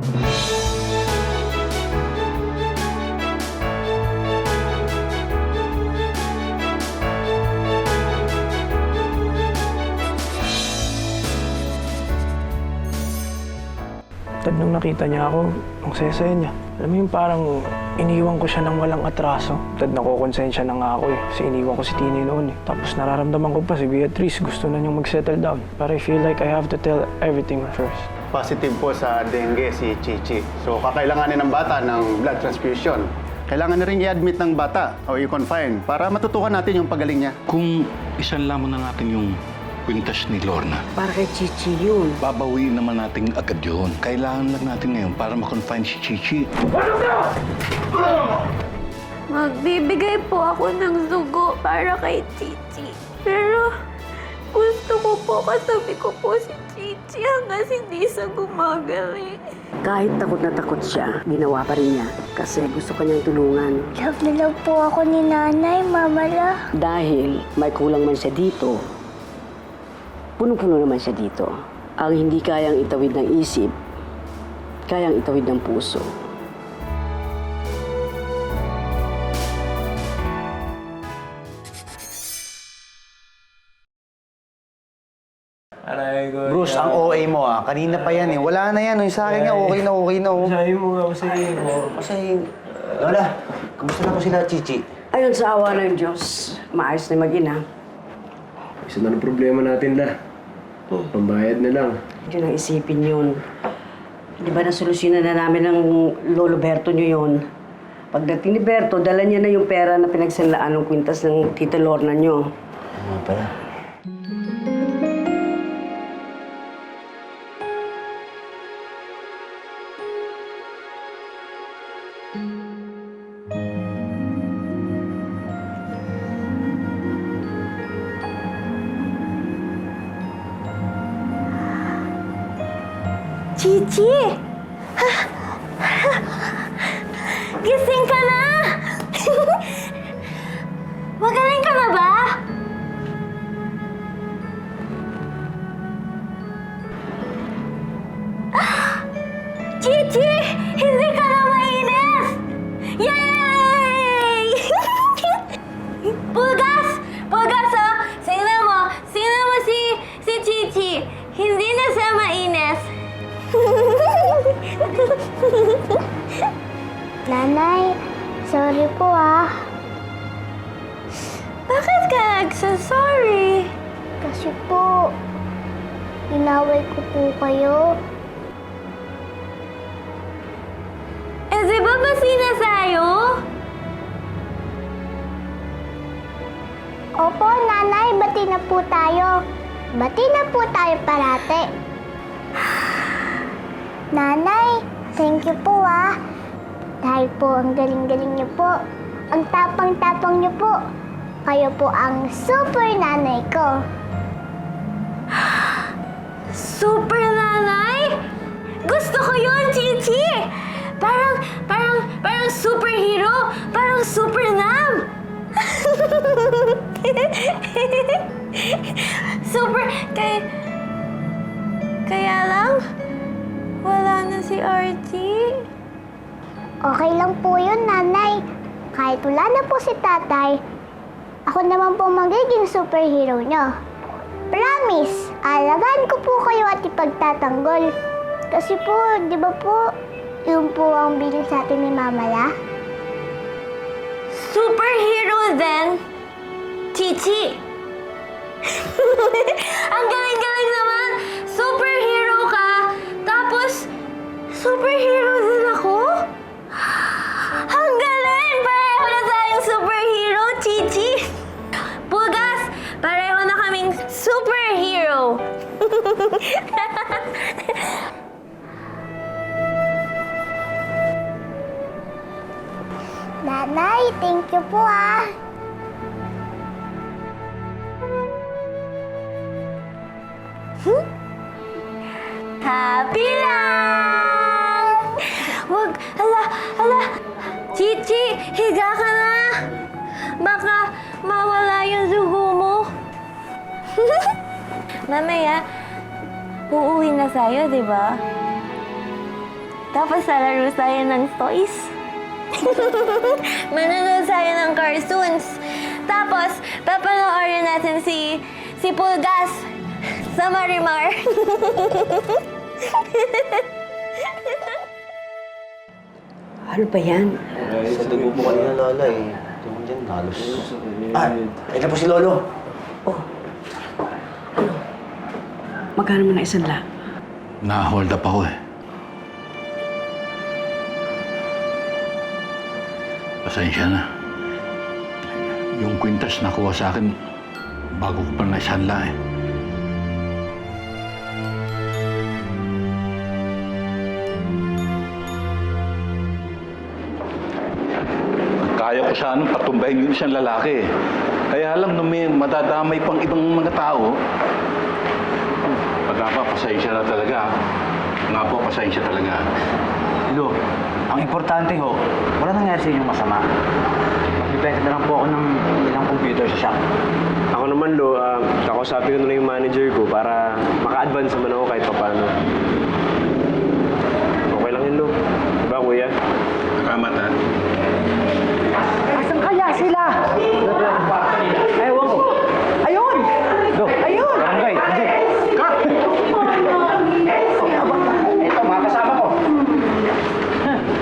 Tad nung nakita niya ako, ang saya-saya niya. Alam mo yung parang iniwan ko siya ng walang atraso. Tad nakukonsensya na nga ako eh, kasi iniwan ko si Tini noon eh. Tapos nararamdaman ko pa si Beatrice, gusto na niyang mag-settle down. But I feel like I have to tell everything first. Positive po sa dengue si Chichi. So kakailanganin ng bata ng blood transfusion. Kailangan na rin i-admit ng bata o i-confine para matutukan natin yung pagaling niya. Kung isan lamang na natin yung kwintas ni Lorna, Para kay Chichi yun. babawiin naman natin agad yun. Kailangan lang natin ngayon para ma-confine si Chichi. Magbibigay po ako ng dugo para kay Chichi. Pero gusto ko po kasabi ko po si Chichi hanggang hindi siya gumagaling. Kahit takot na takot siya, ginawa pa rin niya. Kasi gusto kanyang tulungan. Love na love po ako ni nanay, mama la. Dahil may kulang man siya dito, punong-puno naman siya dito. Ang hindi kayang itawid ng isip, kayang itawid ng puso. Aray ko. Bruce, ang OA mo ah. Kanina pa yan eh. Wala na yan. Yung sa akin nga, okay na oh. Sabi mo nga kasi Kasi, Lola, kumusta na po sila, Chichi? Ayon sa awa ng Diyos, maayos na mag-ina. Isa na ng problema natin na. Pambayad na lang. Hindi nang isipin yun. Di ba nasolusyonan na namin ng Lolo Berto nyo yun? Pagdating ni Berto, dala niya na yung pera na pinagsanlaan ng kwintas ng Tita Lorna nyo. Ano pala? Chichi! Gising ka na! Magaling ka na ba? Chichi! Hindi ka na mainis! Yay! Pulgas! Pulgas, oh! Sino mo si Chichi? Hindi na siya mainis. Nanay, sorry po ah. Bakit ka nagsasorry? Kasi po, inaway ko po kayo. Eh di ba masina sa'yo? Opo, nanay, bati na po tayo. Bati na po tayo parate. Nanay, thank you po ah. Dahil po ang galing-galing niyo po. Ang tapang-tapang niyo po. Kayo po ang super nanay ko. Super nanay? Gusto ko yun, Chichi! Parang superhero! Parang super nam! Super... Kaya lang, wala na si Archie. Okay lang po yun, nanay. Kahit wala na po si tatay, ako naman po magiging superhero niyo. Promise, alagaan ko po kayo at ipagtatanggol. Kasi po, di ba po, yun po ang bilin sa atin ni Mama La? Superhero then, Chichi! Ang galing-galing naman! Superhero ka! Tapos, superhero din ako? Ang galing! Pareho na tayong superhero, Chichi! Pulgas! Pareho na kaming superhero! Nanay, thank you po ah. Happy lang! Wag, hala, Chichi, higa ka na! Baka mawala yung dugo mo. Mamaya, uuwi na sa'yo, di ba? Tapos lalaro tayo ng toys. Manonood tayo ng cartoons. Tapos, papanoorin natin si Pulgas sa Marimar. Ano ba yan? Sa dugo po kanina, Lola eh. Tingnan dyan, halos. Ito po si Lolo. Magkano mo na isanla? Na-hold up ako eh. Pasensya na. Yung kwintas nakuha sa akin bago ko pa naisanla eh. Kaya ko sanang patumbahin yung isang lalaki eh. Kaya lang nung may madadamay pang ibang mga tao, pasensya na talaga. Nga po, pasensya talaga. Lo, ang importante ho, wala nangyari sa inyong masama. Magbibenta na lang po ako ng ilang computer sa shop. Ako naman, Lo, kakausapin ko na lang yung manager ko para maka-advance naman ako kahit paano. Okay lang yun, Lo. Diba, kuya? Salamat ha. Asan kaya sila? Ewan ko. Ayun! Lo, Ayun! barangay, hindi. Ito, mga kasama ko.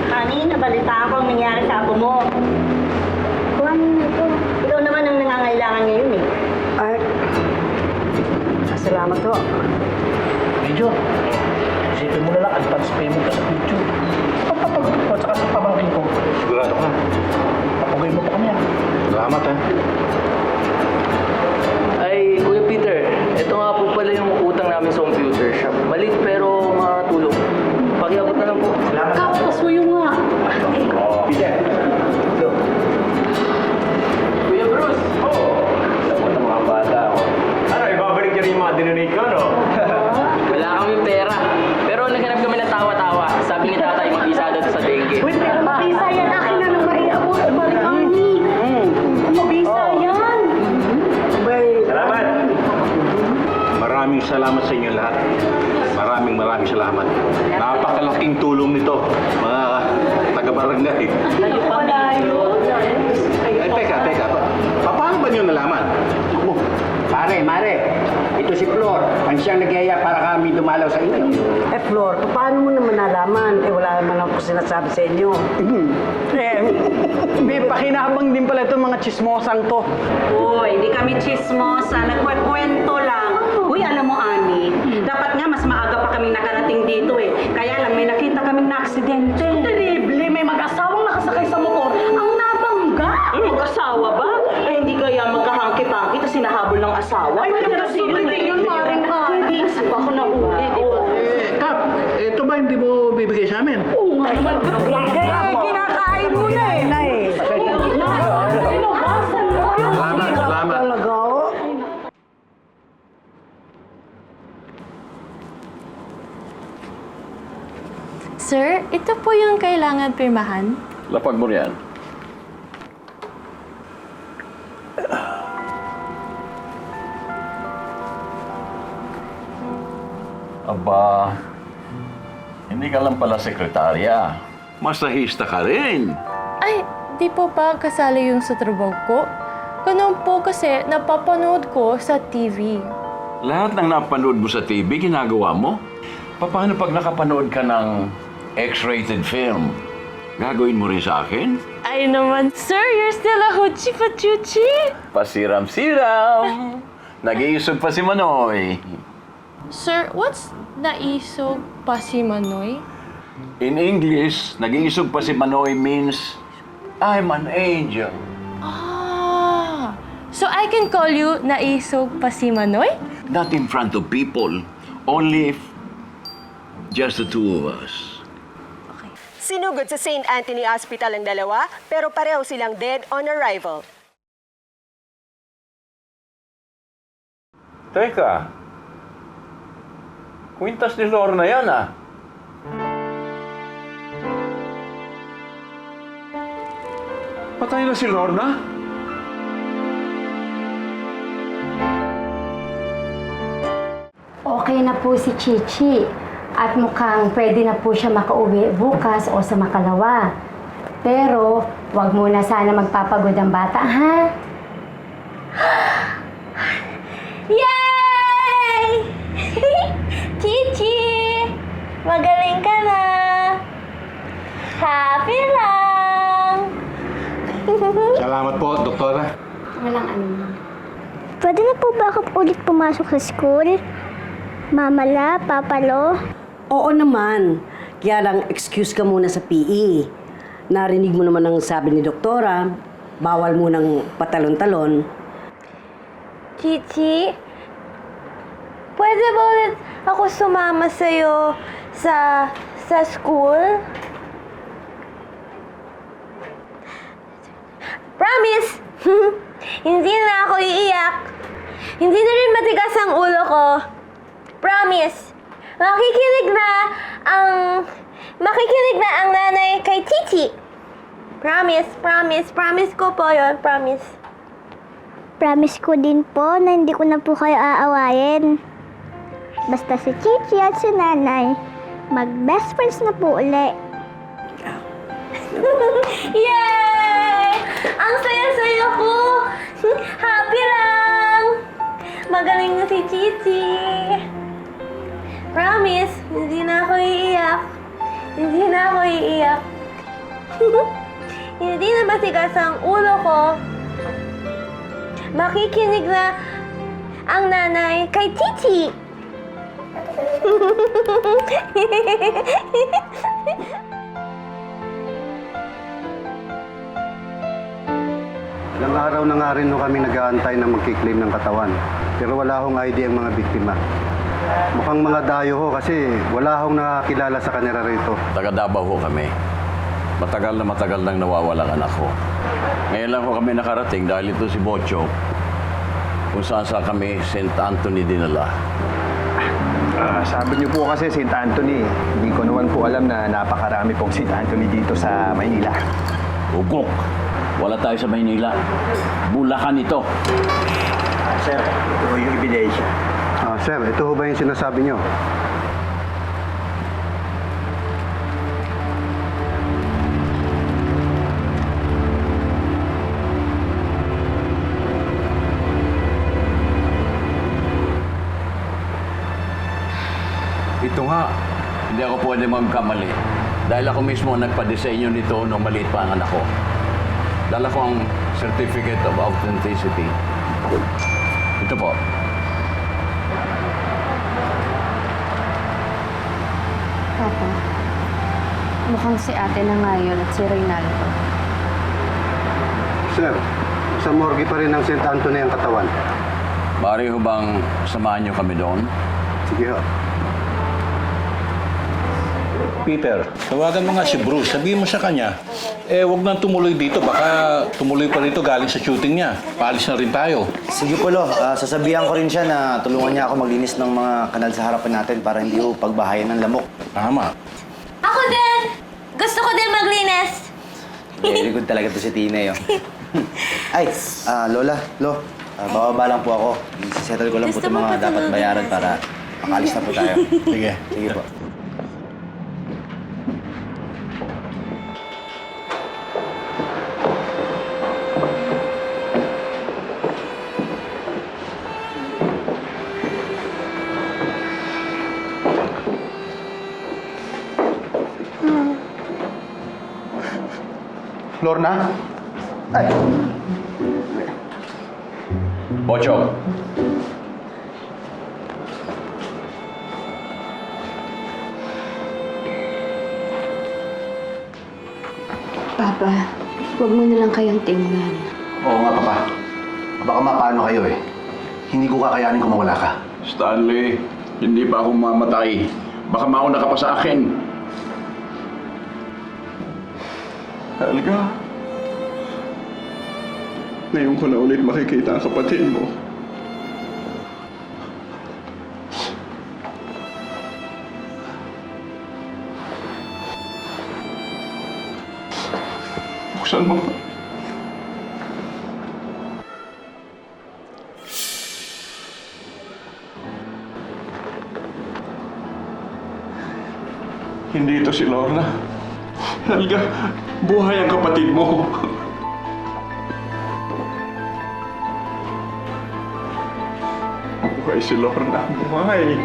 Honey, nabalita ako ang nangyari sa apo mo. Ano na to? Ikaw naman ang nangangailangan ngayon eh. Ay, salamat ho. Medyo, isipin mo na lang, advance payment ka sa picture. At saka sa pamangkin ko. Sigurado ka. Papagay mo pa kami ah. Salamat ha. Ay, Kuya Peter, ito nga po pala yung utang namin sa computer shop. Malit pero makatulong. Pakiabot na lang po. Kapos mo yung nga. Peter. So, Kuya Bruce! Sagot ng mga bata ako. Ano, ibabalik niya rin yung mga dinonate ko, no? Wala kami pera. Pero naghanap kami ng tawa-tawa. Sabi ni tatay, mag-isa daw sa dengue. Uy, pero mabisa yan. Akin na nang maiabot. Barikani. Mabisa yan. Salamat! Maraming salamat sa inyo lahat. Maraming salamat. Napakalaking tulong nito, mga taga-barangay. Layo pa layo. Ay, teka. Paano ba niyo nalaman? Mare, ito si Flor. Ang siyang nagyaya para kami dumalaw sa inyo. Eh, Flor, paano mo naman nalaman? Eh, wala naman ako sinasabi sa inyo. May pakinabang din pala itong mga chismosang to. Uy, hindi kami chismosa. Nagkwento lang. Uy, alam mo, Ani, dapat nga mas maaga pa kaming nakarating dito eh. Kaya lang may nakita kaming na-aksidente. Terrible, may mag-asawang nakasakay sa motor. Ang nabangga. Mag-asawa ba? Eh, hindi kaya magkahangki-pangki tapos sinahabol ng asawa. Ay, hindi yun, maring Ani. Ako na uli, di ba? Kap, ito ba hindi mo bibigay sa amin? Oo nga naman. Kinakain mo na eh, Nay. Salamat. Talaga, oh. Sir, ito po yung kailangan pirmahan. Lapag mo riyan. Aba, hindi ka lang pala sekretarya. Masahista ka rin. Ay, di po ba kasali yung sa trabaho ko? Ganun po kasi napapanood ko sa TV. Lahat ng napanood mo sa TV, ginagawa mo? Paano pag nakapanood ka ng X-rated film? Gagawin mo rin sa akin? Ay naman, sir, you're still a hoochie-pachuchi. Pasiram-siram! Nag-iisog pa si Manoy. Sir, what's naisog pa si Manoy? In English, nag-iisog pa si Manoy means, I'm an angel. Ah, so I can call you naisog pa si Manoy? Not in front of people, only if just the two of us. Sinugod sa St. Anthony Hospital ang dalawa, pero pareho silang dead on arrival. Teka, kwintas ni Lorna yan ah. Patay na si Lorna? Okay na po si Chichi. At mukhang pwede na po siya makauwi bukas o sa makalawa. Pero, wag muna sana magpapagod ang bata, ha? Yay! Chichi! Magaling ka na! Happy lang! Salamat po, doktora. Walang ano. Pwede na po ba ako ulit pumasok sa school? Mama La, Papa Lo? Oo naman. Kaya lang, excuse ka muna sa PE. Narinig mo naman ang sabi ni doktora, bawal mo ng patalon-talon. Chichi, pwede ba ulit ako sumama sa'yo sa school? Promise! Hindi na ako iiyak. Hindi na rin matigas ang ulo ko. Promise! Makikinig na ang nanay kay Titi. Promise, promise, promise ko po yun, promise. Promise ko din po na hindi ko na po kayo aawayin. Basta si Chichi at si Nanay, mag-best friends na po uli. Yay! Ang saya-saya ko! Happy lang! Magaling na si Chichi. Promise, hindi na ako iiyak. Hindi na ako iiyak. Hindi na matigas ang ulo ko. Makikinig na ang nanay kay Titi. Ilang araw na nga rin nung kami nag-aantay na magkiklaim ng katawan. Pero wala hong ID ang mga biktima. Mukhang mga dayo ho kasi wala hong nakakilala sa kanila rito. Taga Davao ho kami. Matagal nang nawawala ang anak ko. Ngayon lang ho kami nakarating dahil ito si Bocho. Kung saan kami St. Anthony dinala. Sabi niyo po kasi St. Anthony. Hindi ko naman po alam na napakarami pong St. Anthony dito sa Maynila. Ugok. Wala tayo sa Maynila. Bulacan ito. Sir, ito yung ebidensya. Sir, ito ho ba yung sinasabi nyo? Ito nga. Hindi ako pwede magkamali. Dahil ako mismo ang nagpa-disenyo nito nung maliit pa ang anak ko. Dala ko ang Certificate of Authenticity. Ito po. Papa, mukhang si ate na nga yun at si Reynaldo. Sir, sa morgue pa rin ng St. Anthony ang katawan. Bari ho bang samahan niyo kami doon? Sige ho. Peter, tawagan mo nga si Bruce. Sabihin mo sa kanya, wag nang tumuloy dito. Baka tumuloy pa rito galing sa shooting niya. Paalis na rin tayo. Sige po, Lo. Sasabihan ko rin siya na tulungan niya ako maglinis ng mga kanal sa harapan natin para hindi ho pagbahayan ng lamok. Tama. Ako din! Gusto ko din maglinis! Very good talaga to si Tina, yo. Ay, Lola, Lo, bababa lang po ako. Settle ko lang po Gusto itong mo mga dapat patulogin bayaran na para makalis na po tayo. Sige. Sige po. Lorna? Ay! Bocho. Papa, huwag mo na lang kayang tingnan. Oo nga, Papa. Baka mapaano kayo eh. Hindi ko kakayanin kung mawala ka. Stanley, hindi pa ako mamatay. Baka mauna ka pa sa akin. Helga, ngayon ko na ulit makikita ang kapatid mo. Buksan mo. nandito si Lorna. Helga, buhay ang kapatid mo. Buhay si Lorna, buhay.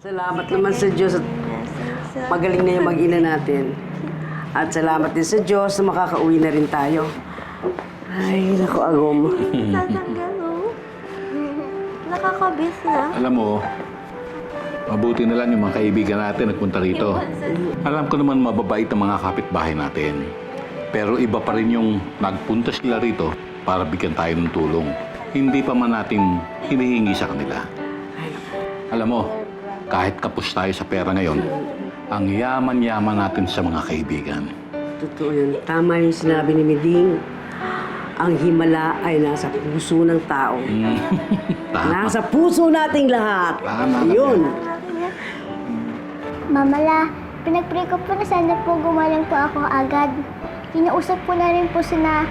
Salamat naman sa Diyos at magaling na yung mag-ina natin. At salamat din sa Diyos na makakauwi na rin tayo. Ay, naku, Agom. Tatanggal, oh. Nakakabis na. Alam mo, mabuti na lang yung mga kaibigan natin nagpunta rito. Alam ko naman mababait ang mga kapitbahay natin. Pero iba pa rin yung nagpunta sila rito para bigyan tayo ng tulong. Hindi pa man natin hinihingi sa kanila. Alam mo, kahit kapos tayo sa pera ngayon, ang yaman-yaman natin sa mga kaibigan. Totoo yun. Tama yung sinabi ni Miding. Ang himala ay nasa puso ng tao. Nasa puso nating lahat. Yun. Mamala, pinag-pray ko po na sana po gumaling po ako agad. Kinausap ko na rin po sina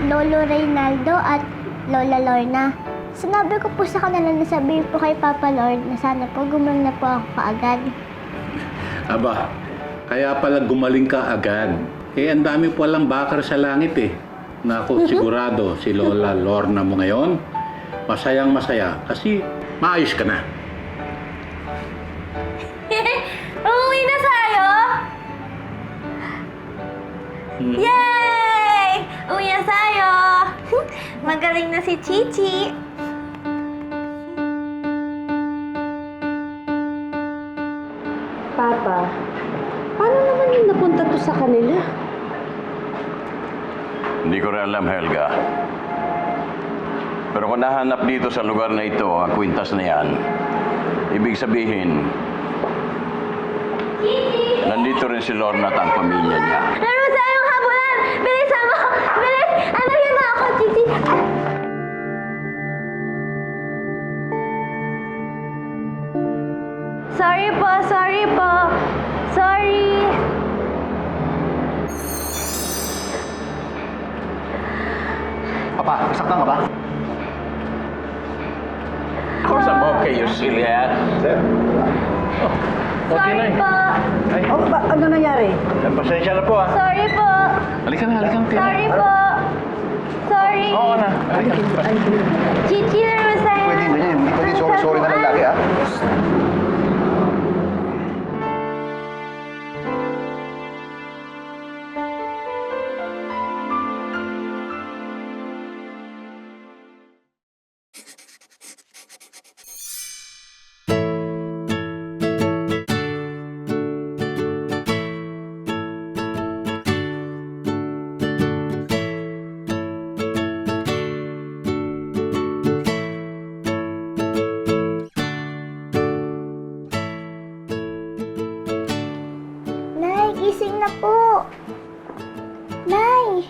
Lolo Reynaldo at Lola Lorna. Sinabi ko po sa kanila na sabihin po kay Papa Lord na sana po gumaling na po ako kaagad. Aba, kaya pala gumaling ka agad. Eh, ang dami po walang bakar sa langit eh. Naku, sigurado si Lola Lorna mo ngayon, masayang masaya kasi maayos ka na. Uuwi na tayo! Yay! Uwi na tayo! Magaling na si Chichi. Papa, paano naman yung napunta to sa kanila? Hindi ko rin alam, Helga. Pero kung nahanap dito sa lugar na ito, ang kwintas na yan, ibig sabihin, nandito rin si Lorna at ang pamilya niya. Meron tayong habulan! Bilisan mo! Bilis! Ano yun ako, Chichi? Sorry po, sorry po. Sorry. Papa, nasaktan ka ba? Of course I'm okay, you silly hat. Sorry po. Ano nangyari? Pasensya na po ah. Sorry po. Halika na, halika na. Sorry po. Sorry. Oo na, halika. Chichi, naman sa'yo. Pwede ba yan? Hindi pwede sorry-sorry na lang lagi, ha? Nay, gising na po. Nay!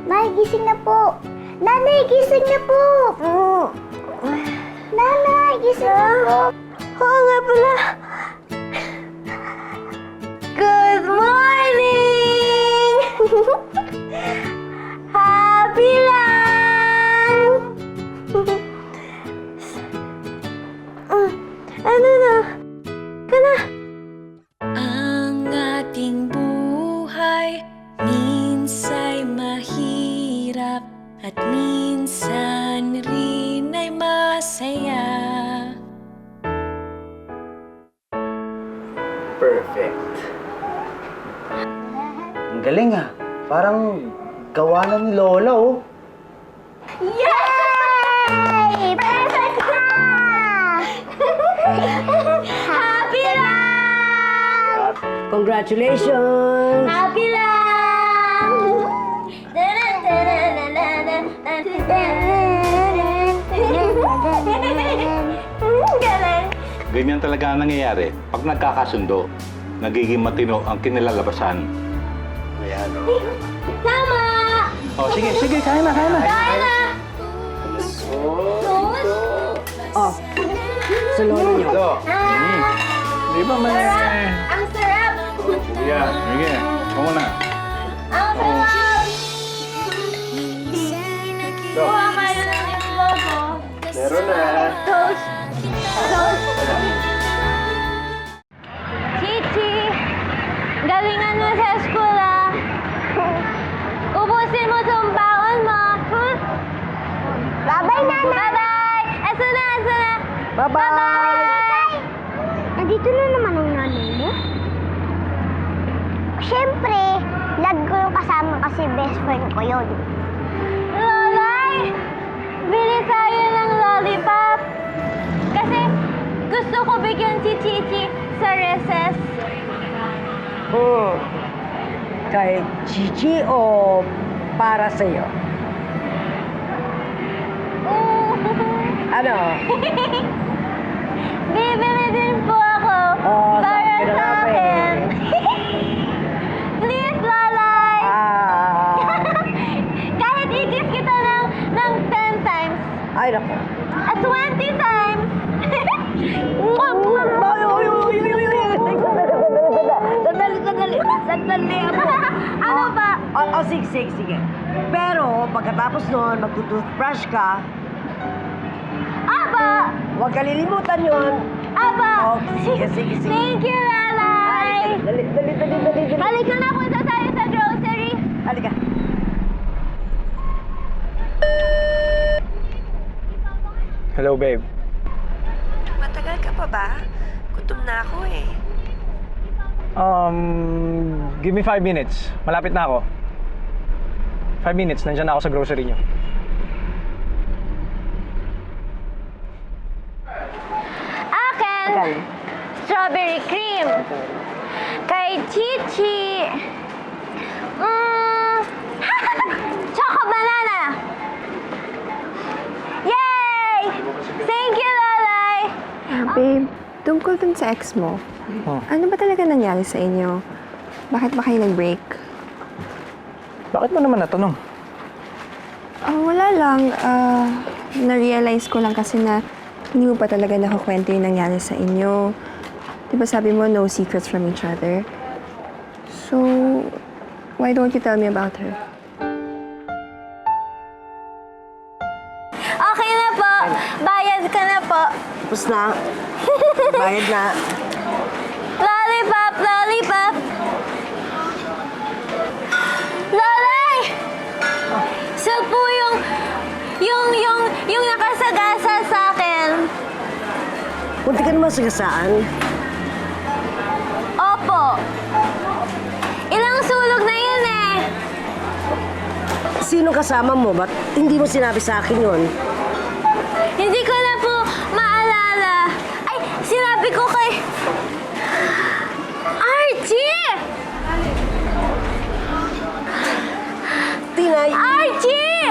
Nay, gising na po. Nanay, gising na po. Nanay, gising na po. Oo nga pala. Good morning! Happy lang! Ano na? Kana? Ang ating buhay minsa'y mahirap at minsan rin ay masaya. Perfect. Ang galing ah. Parang gawa na ni Lola oh. Yay! Perfect na! Happy lang! Congratulations! Happy lang! Galing! Ganyan talaga ang nangyayari. Pag nagkakasundo, nagiging matino ang kinilalabasan. Ayan o. Tama! Oh, sige, sige, kaya na, kaya na. Kaya na! Oh, sa lolo niyo. Di ba may... Ang sarap! Yan, sige. Ako na. Ang sarap! Kuha kayo ng itlog, oh. Meron na. Toast. Chichi, galingan mo sa school, ah. Ubusin mo itong baon mo. Bye-bye, Nanay! Bye-bye! Aso na! Bye-bye! Nandito na naman ang nanay mo? Siyempre, lag ko yung kasama kasi best friend ko yun. Lolay! Bili tayo ng lollipop. Kasi gusto ko bigyan si Chichi sa recess. Kay Chichi o para sa'yo? Ano? Bibili din po ako para sabi na sa namin. akin. Please, Lolay! Kahit i-kiss kita ng 10 times. Ay, naku. At 20 times. Sandali. Ano ba? Sige. Pero, pagkatapos nun, magtutoothbrush ka, Aba! huwag kalilimutan yun. Aba! Sige. Thank you, Lalay! Dali. Halika na, punta tayo sa grocery. Halika. Hello, babe. Matagal ka pa ba? Gutom na ako eh. Give me 5 minutes. Malapit na ako. 5 minutes, nandiyan na ako sa grocery niyo. Akin, strawberry cream. Kay Chichi, choco banana. Yay! Thank you, Lalay! Babe, tungkol dun sa ex mo, ano ba talaga nangyari sa inyo? Bakit ba kayo nag-break? Bakit mo naman natanong? Wala lang. Na-realize ko lang kasi na hindi mo pa talaga nakakwento yung nangyari sa inyo. Diba sabi mo, no secrets from each other? So, why don't you tell me about her? Okay na po. Bayad ka na po. Tapos na. Bayad na. Lollipop! Lalay! Siya po yung nakasagasa sa akin. Kunti ka naman sagasaan. Opo. Ilang sulog na yun eh. Sino kasama mo? Ba't hindi mo sinabi sa akin yun? Hindi ko na po maalala. Ay, sinabi ko kay... Archie! Tinay! Archie!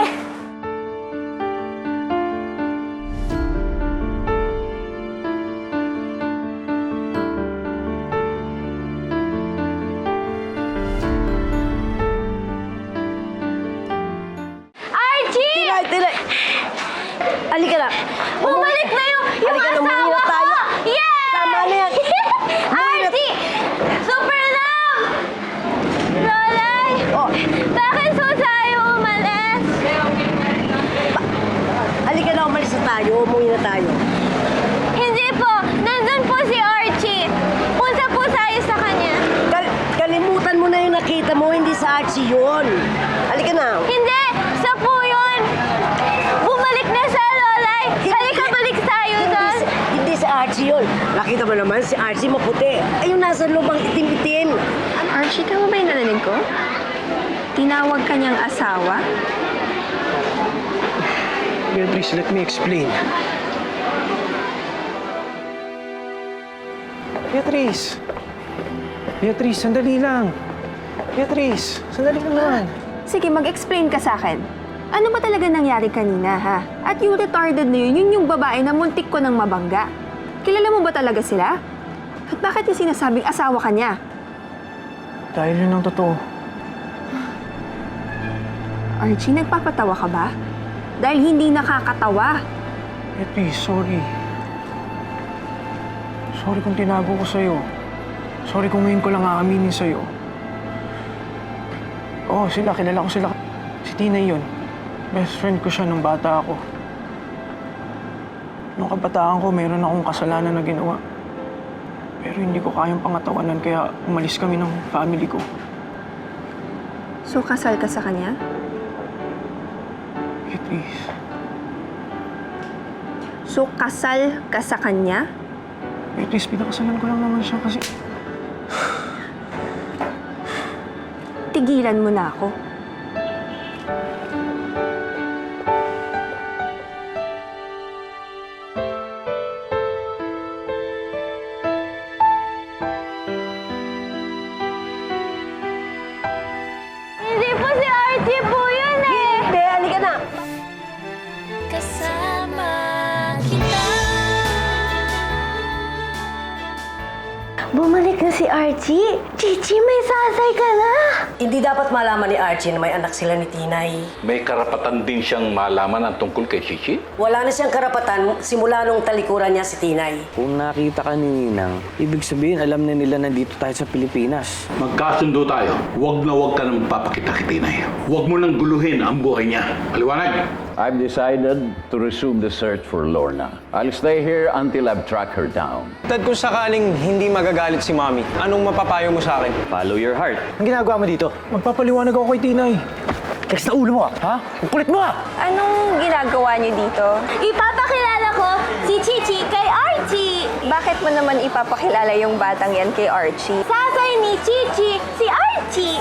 Archie! Tinay! Halika na. Bumalik na yung Halika na, umuwi asawa na tayo. ko! Yes! Tama na yan. Archie! Super love! Lolay! Bakit so tayo umalis? Halika na, umalis na tayo. Umuwi na tayo. Hindi po! Nandun po si Archie! Punta po tayo sa kanya. Kalimutan mo na yung nakita mo, hindi sa Archie yun. Halika na. Hindi! Sa po yun! Bumalik na sa Lolay! Halika, balik tayo doon! Hindi si Archie yun. Nakita mo naman, si Archie maputi. Ay, yung nasa lubang itim-itim. Archie, tama ba yung narinig ko? Tinawag ka niyang asawa? Beatrice, let me explain. Beatrice, sandali lang. Beatrice, sandali lang naman. Sige, mag-explain ka sa akin. Ano ba talaga nangyari kanina, ha? At yung retarded na yun yung babae na muntik ko ng mabangga. Kilala mo ba talaga sila? At bakit yung sinasabing asawa ka niya? Dahil yun ang totoo. Archie, nagpapatawa ka ba? Dahil hindi nakakatawa. Beatrice, sorry. Sorry kung tinago ko sa'yo. Sorry kung ngayon ko lang aaminin sa'yo. Oo, kilala ko sila. Si Tina yun. Best friend ko siya nung bata ako. Nung kabataan ko, meron akong kasalanan na ginawa. Pero hindi ko kayang pangatawanan kaya umalis kami ng family ko. So, kasal ka sa kanya? Please. So, kasal ka sa kanya? Please, pinakasalan ko lang naman siya kasi... Tigilan mo na ako. Hindi po si Archie po yun eh! Hindi, halika na! Kasama kita. Bumalik na si Archie! Chichi, may sasay ka na! Hindi dapat malaman ni Archie na may anak sila ni Tinay. May karapatan din siyang malaman ang tungkol kay Chichi? Wala na siyang karapatan simula nung talikuran niya si Tinay. Kung nakita ka ni Ninang, ibig sabihin alam na nila nandito tayo sa Pilipinas. Magkasundo tayo. Huwag na huwag ka nang papakita kay Tinay. Huwag mo nang guluhin ang buhay niya. Paliwanag! I've decided to resume the search for Lorna. I'll stay here until I've tracked her down. Dad, kung sakaling hindi magagalit si Mami, anong mapapayo mo sa akin? Follow your heart. Ang ginagawa mo dito? Magpapaliwanag ako kay Tinay. Text na ulo mo, ha? Ang kulit mo, ha? Anong ginagawa niyo dito? Ipapakilala ko si Chichi kay Archie! Bakit mo naman ipapakilala yung batang yan kay Archie? Sasay ni Chichi, si Archie!